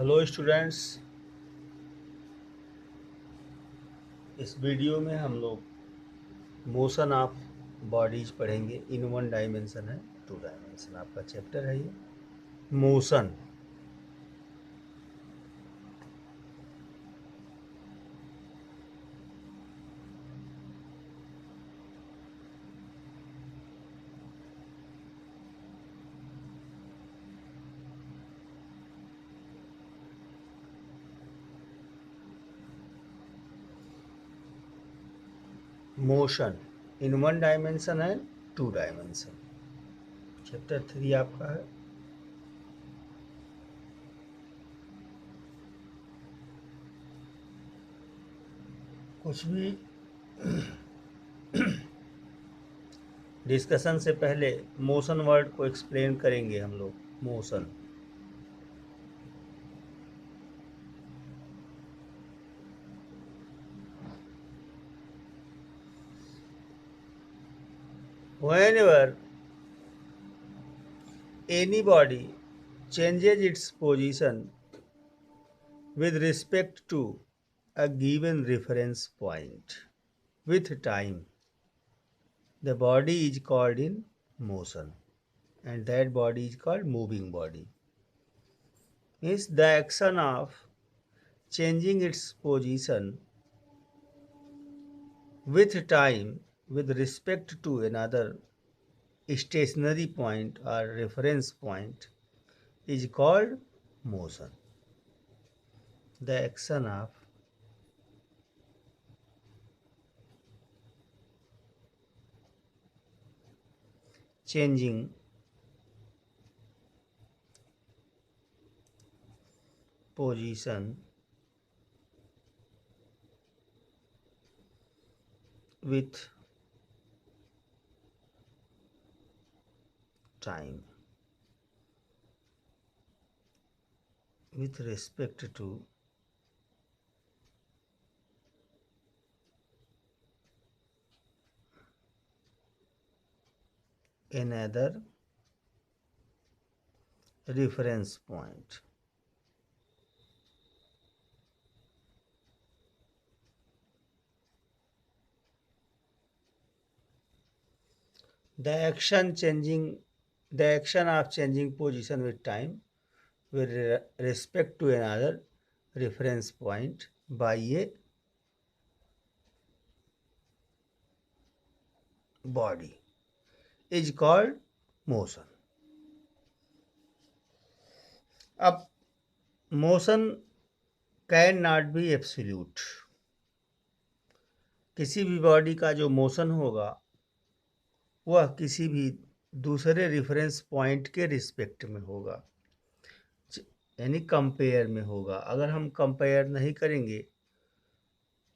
Hello students. इस video में हम लोग मोशन ऑफ बॉडीज पढ़ेंगे। इन वन डायमेंशन है, टू डायमेंशन आपका चैप्टर है ये motion. Motion in one dimension है, टू डायमेंशन। चैप्टर 3 आपका है। कुछ भी डिस्कशन से पहले मोशन वर्ड को एक्सप्लेन करेंगे हम लोग। Motion whenever any body changes its position with respect to a given reference point with time, the body is called in motion, and that body is called moving body. Means the action of changing its position with time with respect to another stationary point or reference point is called motion. The action of changing position with time with respect to another reference point. The action of changing position with time with respect to another reference point by a body is called motion. अब motion can not be absolute. किसी भी body का जो motion होगा वह किसी भी दूसरे रेफरेंस पॉइंट के रिस्पेक्ट में होगा, यानी कंपेयर में होगा। अगर हम कंपेयर नहीं करेंगे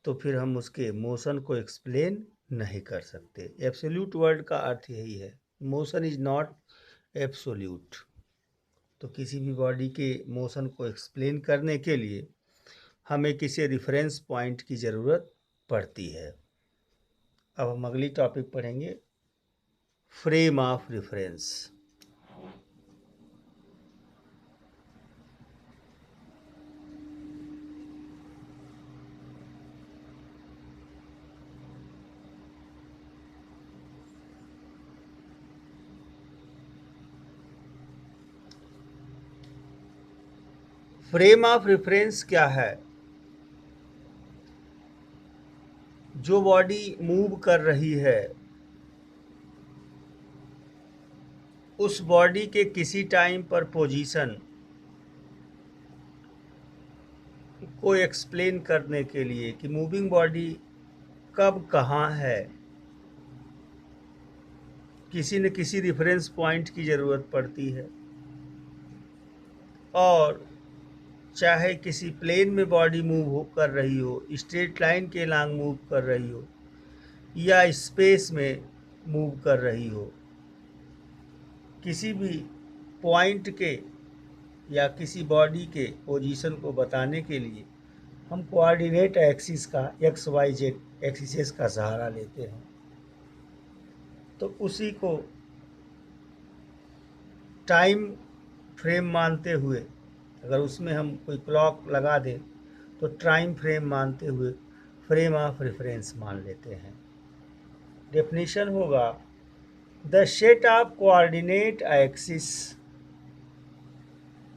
तो फिर हम उसके मोशन को एक्सप्लेन नहीं कर सकते। एब्सोल्यूट वर्ड का अर्थ यही है, मोशन इज नॉट एब्सोल्यूट। तो किसी भी बॉडी के मोशन को एक्सप्लेन करने के लिए हमें किसी रेफरेंस पॉइंट की ज़रूरत पड़ती है। अब हम अगली टॉपिक पढ़ेंगे, frame of reference. Frame of reference क्या है? जो बॉडी मूव कर रही है उस बॉडी के किसी टाइम पर पोजीशन को एक्सप्लेन करने के लिए कि मूविंग बॉडी कब कहाँ है, किसी न किसी रेफरेंस पॉइंट की ज़रूरत पड़ती है। और चाहे किसी प्लेन में बॉडी मूव कर रही हो, स्ट्रेट लाइन के लॉन्ग मूव कर रही हो, या स्पेस में मूव कर रही हो, किसी भी पॉइंट के या किसी बॉडी के पोजीशन को बताने के लिए हम कोऑर्डिनेट एक्सिस का XYZ एक्सिस का सहारा लेते हैं। तो उसी को टाइम फ्रेम मानते हुए अगर उसमें हम कोई क्लॉक लगा दें तो टाइम फ्रेम मानते हुए फ्रेम ऑफ रेफरेंस मान लेते हैं। डेफिनेशन होगा the set of coordinate axis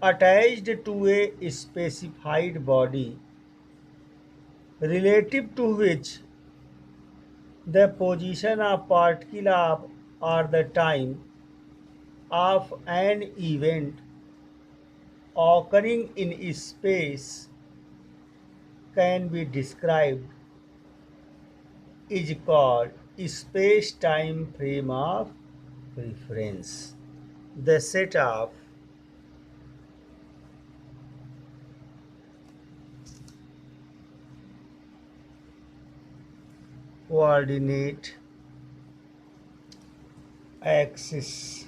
attached to a specified body relative to which the position of particle of or the time of an event occurring in space can be described is called space-time frame of reference. The set of coordinate axis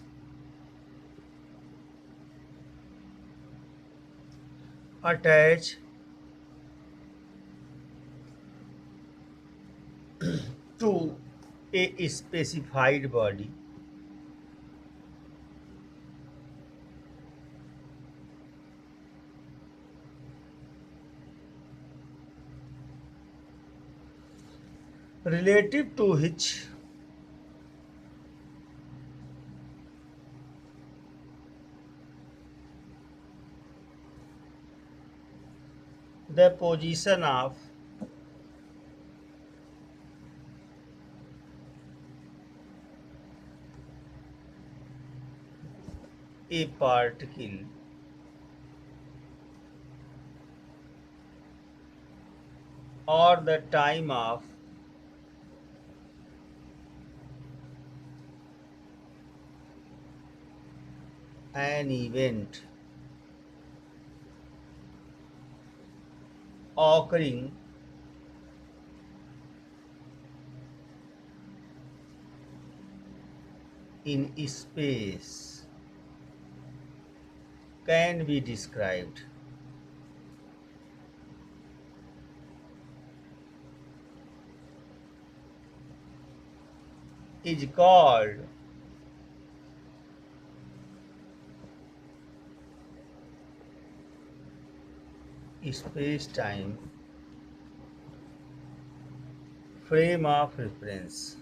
attached to a specified body relative to which the position of a particle or the time of an event occurring in space can be described is called space-time frame of reference.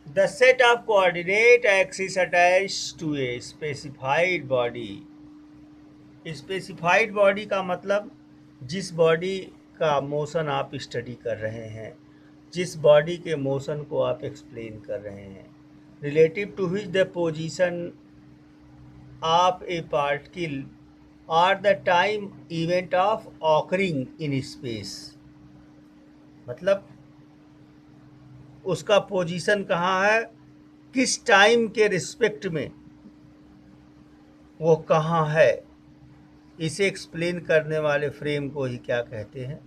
The set of coordinate axes attached to a specified body. Specified body का मतलब जिस body का motion आप study कर रहे हैं, जिस body के मोशन को आप एक्सप्लेन कर रहे हैं, relative to which the position of a particle और the time event of occurring in space, मतलब उसका पोजीशन कहाँ है, किस टाइम के रिस्पेक्ट में वो कहाँ है, इसे एक्सप्लेन करने वाले फ्रेम को ही क्या कहते हैं,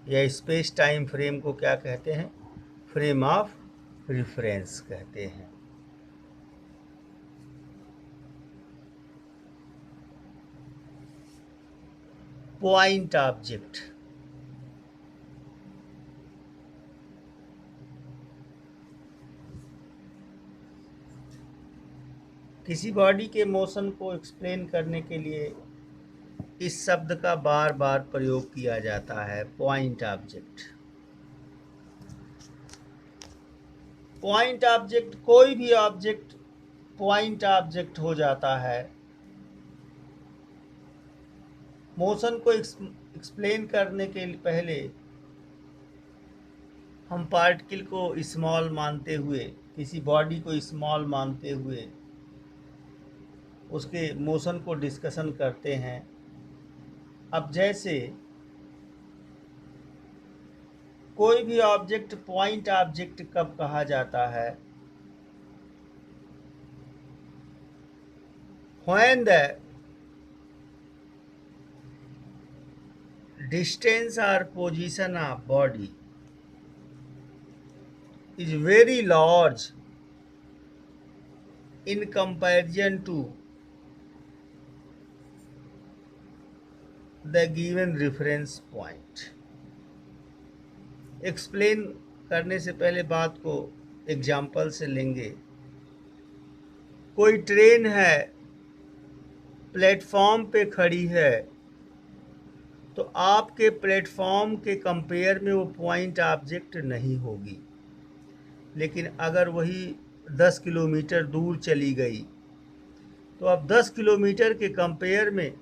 या स्पेस टाइम फ्रेम को क्या कहते हैं, फ्रेम ऑफ रेफरेंस कहते हैं। पॉइंट ऑब्जेक्ट, किसी बॉडी के मोशन को एक्सप्लेन करने के लिए इस शब्द का बार बार प्रयोग किया जाता है, पॉइंट ऑब्जेक्ट। पॉइंट ऑब्जेक्ट, कोई भी ऑब्जेक्ट पॉइंट ऑब्जेक्ट हो जाता है। मोशन को एक्सप्लेन करने के पहले हम पार्टिकल को स्मॉल मानते हुए, किसी बॉडी को स्मॉल मानते हुए उसके मोशन को डिस्कशन करते हैं। अब जैसे कोई भी ऑब्जेक्ट पॉइंट ऑब्जेक्ट कब कहा जाता है, when the distance or position of body is very large in comparison to the given reference point. Explain करने से पहले बात को एग्जाम्पल से लेंगे। कोई ट्रेन है, प्लेटफॉर्म पे खड़ी है, तो आपके प्लेटफॉर्म के कंपेयर में वो पॉइंट ऑब्जेक्ट नहीं होगी। लेकिन अगर वही 10 किलोमीटर दूर चली गई तो अब 10 किलोमीटर के कंपेयर में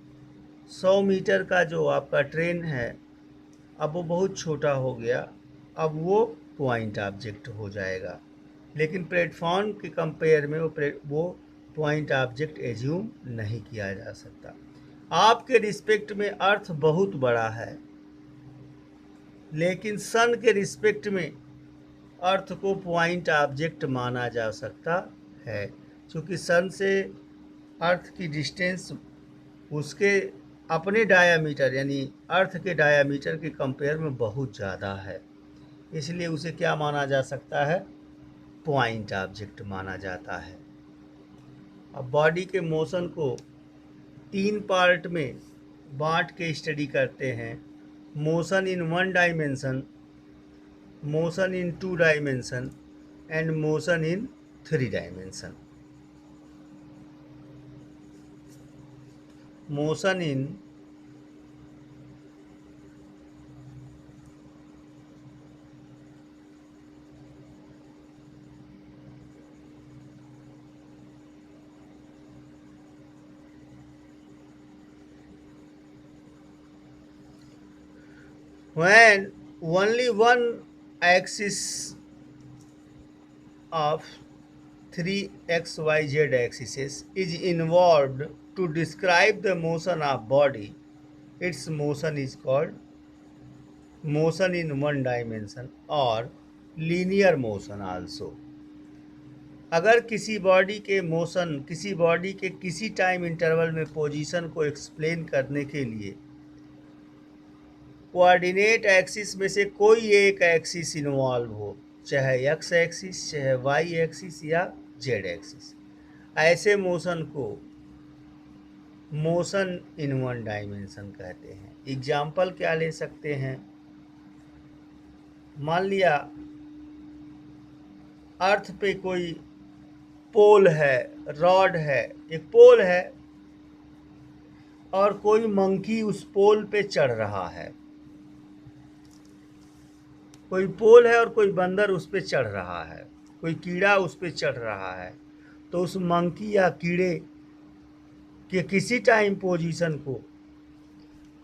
100 मीटर का जो आपका ट्रेन है अब वो बहुत छोटा हो गया, अब वो पॉइंट ऑब्जेक्ट हो जाएगा। लेकिन प्लेटफॉर्म के कंपेयर में वो पॉइंट ऑब्जेक्ट एज्यूम नहीं किया जा सकता। आपके रिस्पेक्ट में अर्थ बहुत बड़ा है, लेकिन सन के रिस्पेक्ट में अर्थ को पॉइंट ऑब्जेक्ट माना जा सकता है, क्योंकि सन से अर्थ की डिस्टेंस उसके अपने डायामीटर यानी अर्थ के डायामीटर के कंपेयर में बहुत ज़्यादा है, इसलिए उसे क्या माना जा सकता है? पॉइंट ऑब्जेक्ट माना जाता है। अब बॉडी के मोशन को 3 पार्ट में बांट के स्टडी करते हैं। Motion in 1 dimension, motion in 2 dimension and motion in 3 dimension. Motion in when only one axis of 3 xyz axis is involved to describe the motion of body, its motion is called motion in 1 dimension or linear motion also। अगर किसी body के motion, किसी body के किसी time interval में position को explain करने के लिए कोऑर्डिनेट एक्सिस में से कोई एक एक्सिस इन्वॉल्व हो, चाहे एक्स एक्सिस, चाहे वाई एक्सिस या जेड एक्सिस, ऐसे मोशन को मोशन इन 1 डायमेंशन कहते हैं। एग्जाम्पल क्या ले सकते हैं? मान लिया अर्थ पे कोई पोल है, रॉड है, एक पोल है और कोई मंकी उस पोल पे चढ़ रहा है। कोई पोल है और कोई बंदर उस पे चढ़ रहा है, कोई कीड़ा उस पे चढ़ रहा है। तो उस मंकी या कीड़े के किसी टाइम पोजीशन को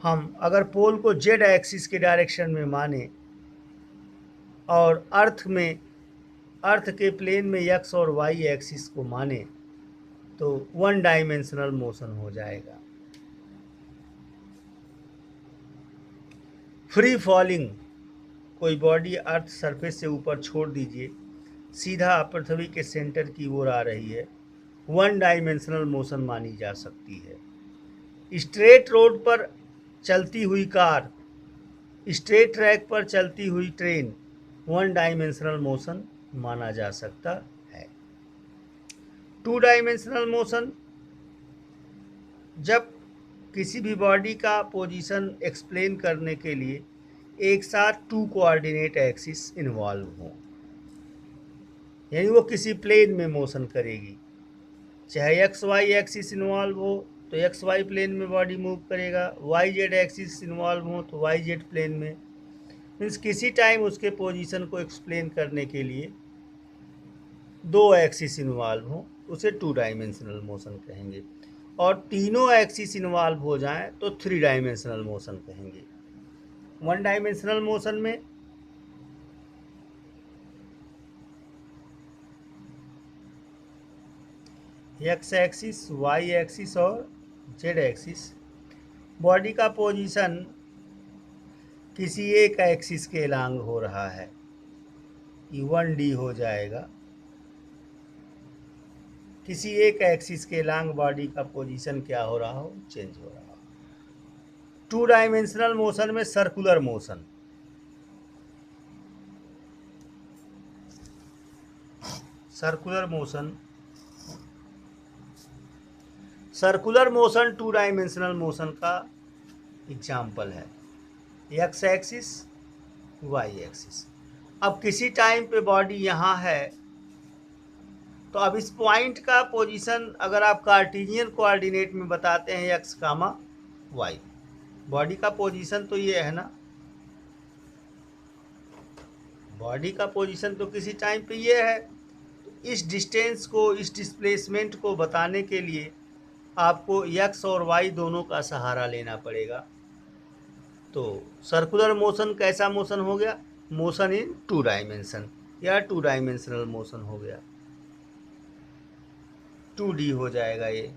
हम अगर पोल को जेड एक्सिस के डायरेक्शन में माने और अर्थ के प्लेन में एक्स और वाई एक्सिस को माने तो 1 डायमेंशनल मोशन हो जाएगा। फ्री फॉलिंग, कोई बॉडी अर्थ सरफेस से ऊपर छोड़ दीजिए, सीधा पृथ्वी के सेंटर की ओर आ रही है, 1 डायमेंशनल मोशन मानी जा सकती है। स्ट्रेट रोड पर चलती हुई कार, स्ट्रेट ट्रैक पर चलती हुई ट्रेन 1 डायमेंशनल मोशन माना जा सकता है। 2 डायमेंशनल मोशन, जब किसी भी बॉडी का पोजीशन एक्सप्लेन करने के लिए एक साथ 2 कोऑर्डिनेट एक्सिस इन्वॉल्व हों, यानी वो किसी प्लेन में मोशन करेगी, चाहे एक्स वाई एक्सिस इन्वॉल्व हो तो एक्स वाई प्लेन में बॉडी मूव करेगा, वाई जेड एक्सिस इन्वॉल्व हो तो वाई जेड प्लेन में। मीन्स किसी टाइम उसके पोजीशन को एक्सप्लेन करने के लिए 2 एक्सिस इन्वॉल्व हो, उसे 2 डायमेंशनल मोशन कहेंगे। और तीनों एक्सिस इन्वॉल्व हो जाएं तो 3 डायमेंशनल मोशन कहेंगे। 1 डायमेंशनल मोशन में एक्स एक्सिस, वाई एक्सिस और जेड एक्सिस, बॉडी का पोजीशन किसी एक एक्सिस के अलांग हो रहा है, ये 1D हो जाएगा। किसी एक एक्सिस के अलांग बॉडी का पोजीशन क्या हो रहा हो, चेंज हो रहा हो। 2 डायमेंशनल मोशन में circular motion, circular motion 2 dimensional motion का एग्जाम्पल है। X axis, y axis. अब किसी टाइम पे बॉडी यहाँ है, तो अब इस पॉइंट का पोजीशन अगर आप कार्टेशियन कोऑर्डिनेट में बताते हैं एक्स कामा वाई, बॉडी का पोजीशन तो ये है ना, बॉडी का पोजीशन तो किसी टाइम पे ये है। इस डिस्टेंस को, इस डिस्प्लेसमेंट को बताने के लिए आपको एक्स और वाई दोनों का सहारा लेना पड़ेगा। तो सर्कुलर मोशन कैसा मोशन हो गया? मोशन इन टू डायमेंशन, या टू डायमेंशनल मोशन हो गया, 2D हो जाएगा ये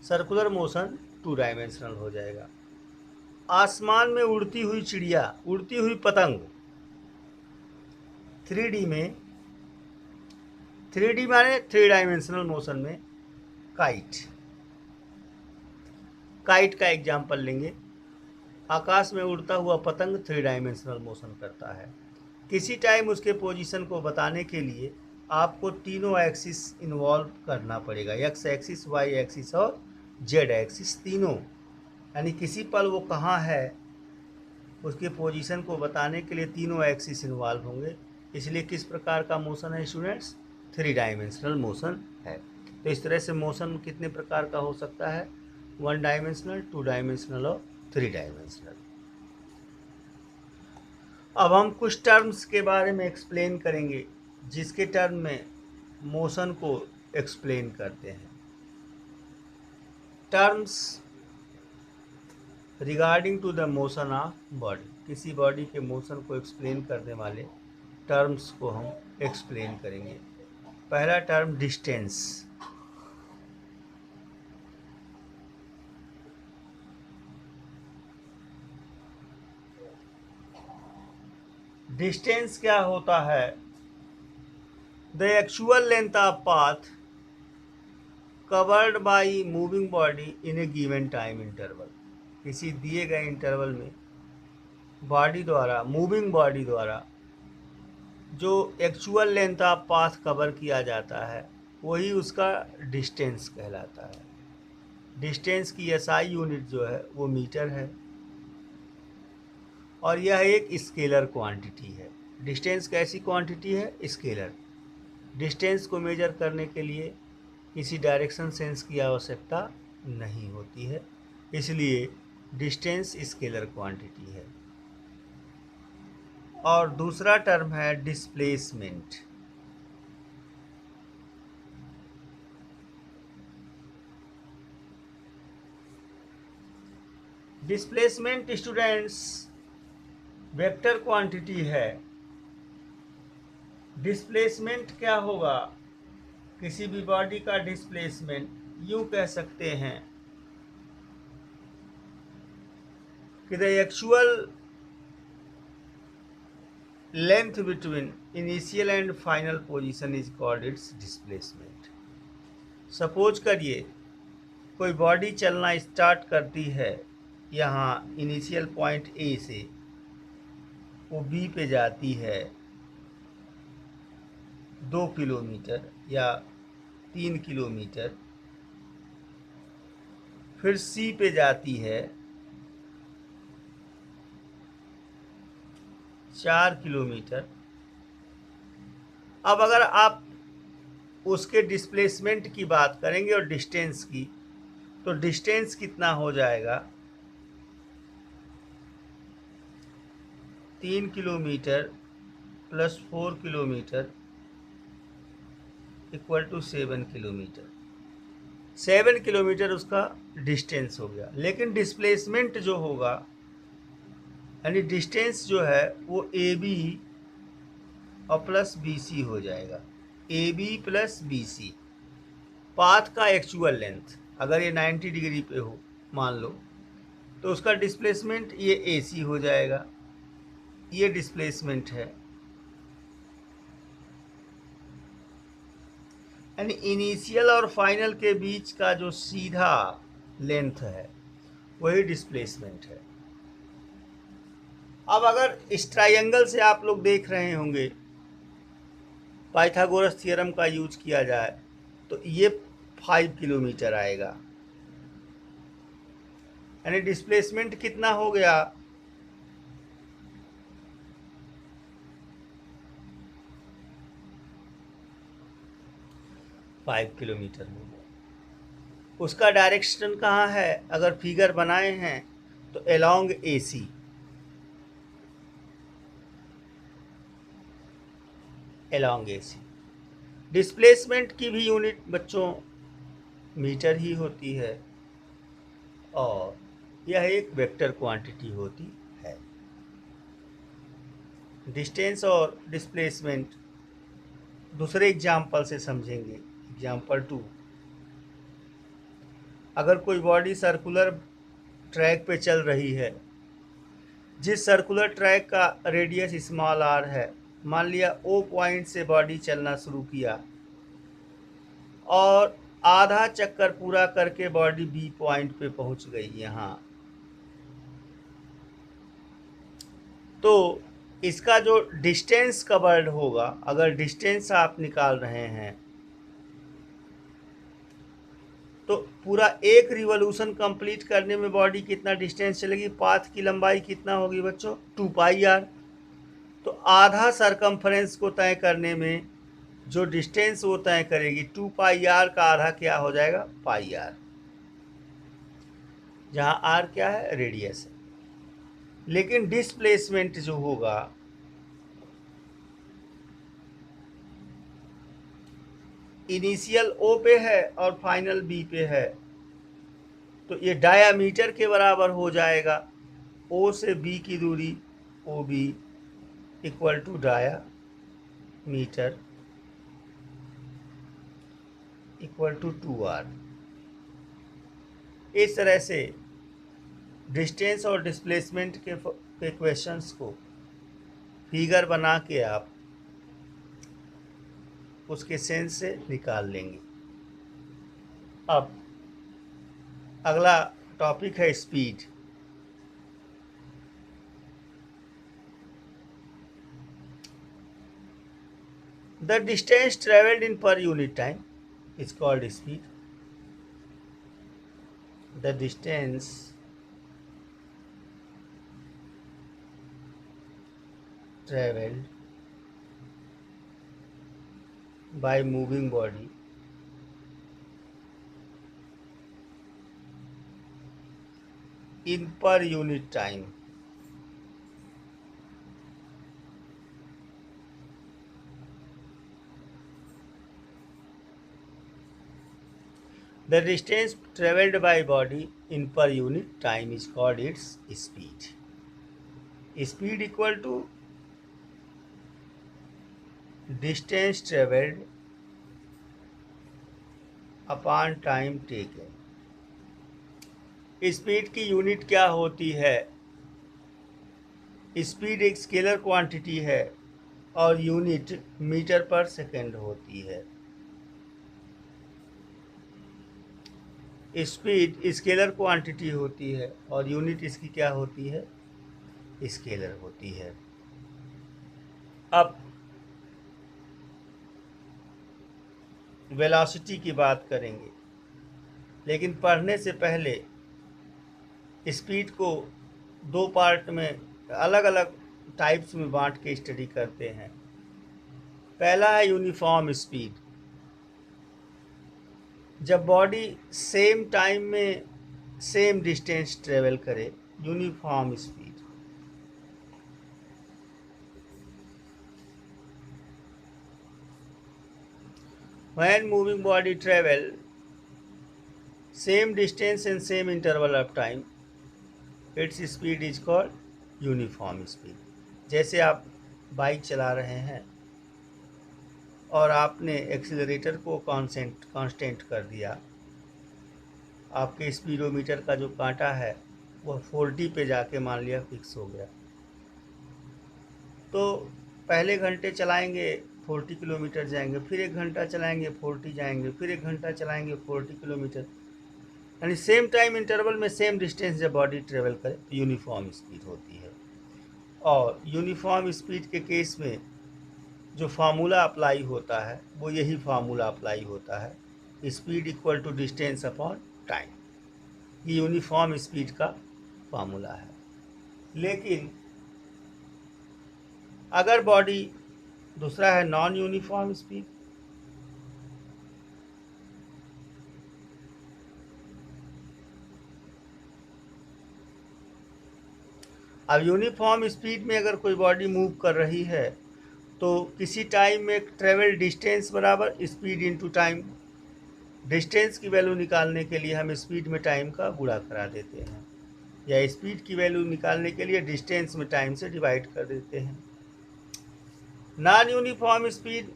सर्कुलर मोशन 2 डायमेंशनल हो जाएगा। आसमान में उड़ती हुई चिड़िया, उड़ती हुई पतंग 3D में, 3D माने 3 डायमेंशनल मोशन में काइट का एग्जाम्पल लेंगे। आकाश में उड़ता हुआ पतंग 3 डायमेंशनल मोशन करता है। किसी टाइम उसके पोजीशन को बताने के लिए आपको तीनों एक्सिस इन्वॉल्व करना पड़ेगा, एक्स एक्सिस, वाई एक्सिस और जेड एक्सिस तीनों, यानी किसी पल वो कहाँ है उसके पोजीशन को बताने के लिए तीनों एक्सिस इन्वॉल्व होंगे। इसलिए किस प्रकार का मोशन है स्टूडेंट्स? 3 डायमेंशनल मोशन है। तो इस तरह से मोशन कितने प्रकार का हो सकता है? 1 डायमेंशनल, 2 डायमेंशनल और 3 डायमेंशनल। अब हम कुछ टर्म्स के बारे में एक्सप्लेन करेंगे जिसके टर्म में मोशन को एक्सप्लेन करते हैं। Terms regarding to the motion of body, किसी बॉडी के मोशन को एक्सप्लेन करने वाले टर्म्स को हम एक्सप्लेन करेंगे। पहला टर्म डिस्टेंस। डिस्टेंस क्या होता है? The actual length of path covered by moving body in A given time interval, किसी दिए गए इंटरवल में बॉडी द्वारा, मूविंग बॉडी द्वारा जो actual length of path cover किया जाता है वही उसका डिस्टेंस कहलाता है। डिस्टेंस की एसआई यूनिट जो है वो मीटर है और यह एक स्केलर क्वांटिटी है। डिस्टेंस कैसी क्वांटिटी है? स्केलर। डिस्टेंस को मेजर करने के लिए किसी डायरेक्शन सेंस की आवश्यकता नहीं होती है, इसलिए डिस्टेंस स्केलर क्वांटिटी है। और दूसरा टर्म है displacement. Displacement students vector quantity है। डिस्प्लेसमेंट क्या होगा? किसी भी बॉडी का डिस्प्लेसमेंट यूं कह सकते हैं कि the actual length between initial and final position is called its displacement. Suppose करिए कोई बॉडी चलना स्टार्ट करती है, यहाँ इनिशियल पॉइंट ए से वो बी पे जाती है 2 किलोमीटर या 3 किलोमीटर, फिर सी पे जाती है 4 किलोमीटर। अब अगर आप उसके डिस्प्लेसमेंट की बात करेंगे और डिस्टेंस की, तो डिस्टेंस कितना हो जाएगा? 3 kilometre plus 4 kilometre equal to 7 kilometre. 7 kilometre उसका डिस्टेंस हो गया, लेकिन डिस्प्लेसमेंट जो होगा यानी डिस्टेंस जो है वो ए बी और प्लस बी सी हो जाएगा। A B plus B C path का एक्चुअल लेंथ, अगर ये 90 डिग्री पे हो मान लो, तो उसका डिस्प्लेसमेंट ये ए सी हो जाएगा। ये डिस्प्लेसमेंट है, यानी इनिशियल और फाइनल के बीच का जो सीधा लेंथ है वही डिस्प्लेसमेंट है। अब अगर इस ट्रायंगल से आप लोग देख रहे होंगे, पाइथागोरस थ्योरम का यूज किया जाए तो ये 5 किलोमीटर आएगा। यानी डिस्प्लेसमेंट कितना हो गया, फाइव किलोमीटर हो गया। उसका डायरेक्शन कहाँ है, अगर फिगर बनाए हैं तो along AC, along AC। Displacement की भी यूनिट बच्चों मीटर ही होती है और यह एक वेक्टर क्वांटिटी होती है। डिस्टेंस और डिस्प्लेसमेंट दूसरे एग्जाम्पल से समझेंगे। एग्जाम्पल 2, अगर कोई बॉडी सर्कुलर ट्रैक पे चल रही है, जिस सर्कुलर ट्रैक का रेडियस स्मॉल r है, मान लिया O पॉइंट से बॉडी चलना शुरू किया और आधा चक्कर पूरा करके बॉडी B पॉइंट पे पहुंच गई यहाँ, तो इसका जो डिस्टेंस कवर्ड होगा, अगर डिस्टेंस आप निकाल रहे हैं तो पूरा एक रिवॉल्यूशन कंप्लीट करने में बॉडी कितना डिस्टेंस चलेगी, पाथ की लंबाई कितना होगी बच्चों, 2πr। तो आधा सरकमफ्रेंस को तय करने में जो डिस्टेंस वो तय करेगी 2πr का आधा क्या हो जाएगा, πr, जहाँ r क्या है, रेडियस है। लेकिन डिस्प्लेसमेंट जो होगा इनिशियल O पे है और फाइनल B पे है, तो ये डायामीटर के बराबर हो जाएगा। O से B की दूरी OB equal to diameter equal to 2r। इस तरह से डिस्टेंस और डिस्प्लेसमेंट के क्वेश्चंस को फिगर बना के आप उसके सेंस से निकाल लेंगे। अब अगला टॉपिक है speed. The distance travelled in per unit time is called speed. The distance traveled by moving body in per unit time the distance traveled by body in per unit time is called its speed. Speed equal to distance traveled upon time taken. Speed की unit क्या होती है, speed एक scalar quantity है और unit metre पर second होती है। स्पीड स्केलर क्वांटिटी होती है और यूनिट इसकी क्या होती है, स्केलर होती है। अब वेलोसिटी की बात करेंगे, लेकिन पढ़ने से पहले स्पीड को दो पार्ट में अलग अलग टाइप्स में बांट के स्टडी करते हैं। पहला है यूनिफॉर्म स्पीड, जब बॉडी सेम टाइम में सेम डिस्टेंस ट्रेवल करे, uniform speed. When moving body travel same distance and same interval of time, its speed is called uniform speed. जैसे आप बाइक चला रहे हैं और आपने एक्सीलरेटर को कांस्टेंट कर दिया, आपके स्पीडोमीटर का जो कांटा है वह 40 पे जाके मान लिया फिक्स हो गया, तो पहले घंटे चलाएंगे 40 किलोमीटर जाएंगे, फिर 1 घंटा चलाएंगे 40 जाएंगे, फिर 1 घंटा चलाएंगे 40 किलोमीटर, यानी सेम टाइम इंटरवल में सेम डिस्टेंस जब बॉडी ट्रेवल करे यूनिफॉर्म स्पीड होती है। और यूनिफॉर्म स्पीड के केस में जो फार्मूला अप्लाई होता है वो यही फार्मूला अप्लाई होता है, speed equal to distance upon time. ये यूनिफॉर्म स्पीड का फार्मूला है। लेकिन अगर बॉडी दूसरा है नॉन यूनिफॉर्म स्पीड, अब यूनिफॉर्म स्पीड में अगर कोई बॉडी मूव कर रही है तो किसी टाइम में ट्रेवल डिस्टेंस बराबर स्पीड इनटू टाइम, डिस्टेंस की वैल्यू निकालने के लिए हम स्पीड में टाइम का गुणा करा देते हैं, या स्पीड की वैल्यू निकालने के लिए डिस्टेंस में टाइम से डिवाइड कर देते हैं। नॉन यूनिफॉर्म स्पीड,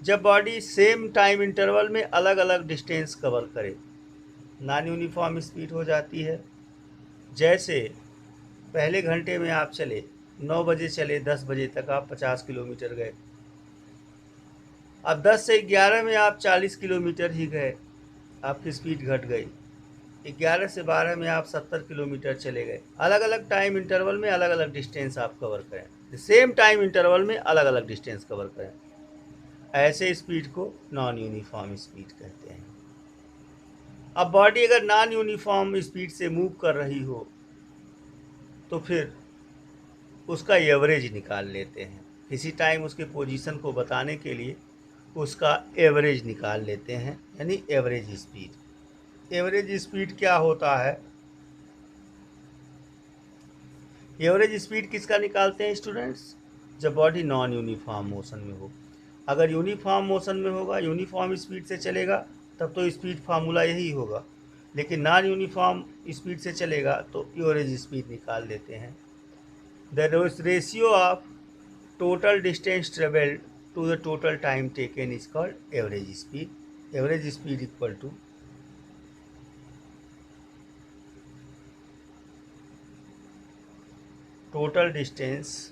जब बॉडी सेम टाइम इंटरवल में अलग अलग डिस्टेंस कवर करे, नॉन यूनिफॉर्म स्पीड हो जाती है। जैसे पहले घंटे में आप चले, 9 बजे चले, 10 बजे तक आप 50 किलोमीटर गए। अब 10 से 11 में आप 40 किलोमीटर ही गए, आपकी स्पीड घट गई। 11 से 12 में आप 70 किलोमीटर चले गए। अलग अलग टाइम इंटरवल में अलग अलग डिस्टेंस आप कवर करें, सेम टाइम इंटरवल में अलग अलग डिस्टेंस कवर करें, ऐसे स्पीड को नॉन यूनिफॉर्म स्पीड कहते हैं। अब बॉडी अगर नॉन यूनिफॉर्म स्पीड से मूव कर रही हो तो फिर उसका एवरेज निकाल लेते हैं। किसी टाइम उसके पोजीशन को बताने के लिए उसका एवरेज निकाल लेते हैं, यानी एवरेज स्पीड। एवरेज स्पीड क्या होता है? एवरेज स्पीड किसका निकालते हैं स्टूडेंट्स? जब बॉडी नॉन यूनिफॉर्म मोशन में हो। अगर यूनिफॉर्म मोशन में होगा, यूनिफॉर्म स्पीड से चलेगा, तब तो स्पीड फार्मूला यही होगा। लेकिन नॉन यूनिफॉर्म स्पीड से चलेगा तो एवरेज स्पीड निकाल देते हैं। The ratio of total distance travelled to the total time taken is called average speed. Average speed equal to total distance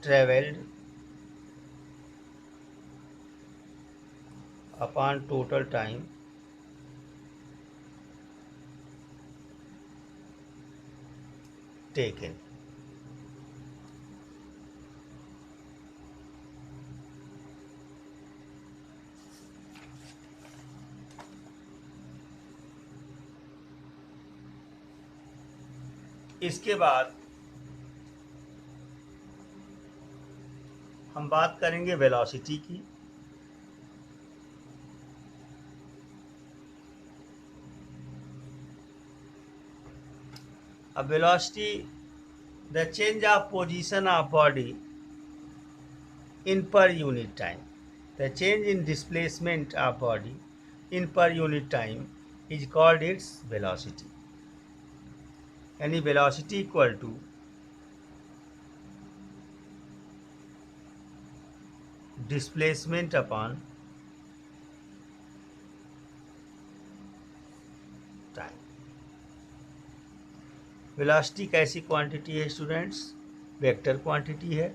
travelled upon total time taken. इसके बाद हम बात करेंगे वेलोसिटी की। अब velocity, the change of position of body in per unit time. The change in displacement of body in per unit time is called its velocity. यानी velocity equal to displacement upon time. Velocity कैसी quantity है students? Vector quantity है।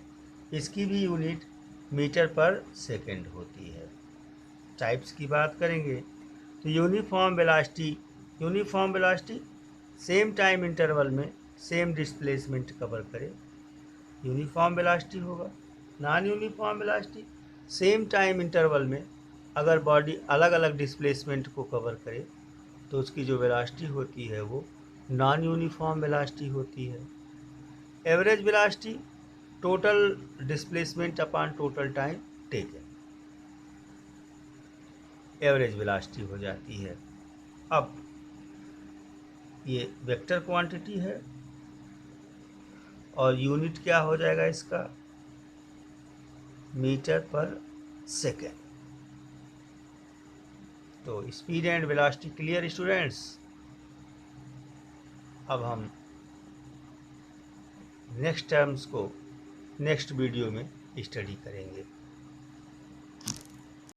इसकी भी unit metre पर second होती है। Types की बात करेंगे तो uniform velocity same time interval में सेम डिस्प्लेसमेंट कवर करे, यूनिफॉर्म वेलोसिटी होगा। Non uniform velocity same time interval में अगर बॉडी अलग अलग डिस्प्लेसमेंट को कवर करे तो उसकी जो वेलोसिटी होती है वो नॉन यूनिफॉर्म वेलोसिटी होती है। Average velocity total displacement upon total time taken, average velocity हो जाती है। अब ये वेक्टर क्वांटिटी है और यूनिट क्या हो जाएगा इसका? मीटर पर सेकेंड। तो speed and velocity clear students? अब हम नेक्स्ट टर्म्स को नेक्स्ट वीडियो में स्टडी करेंगे।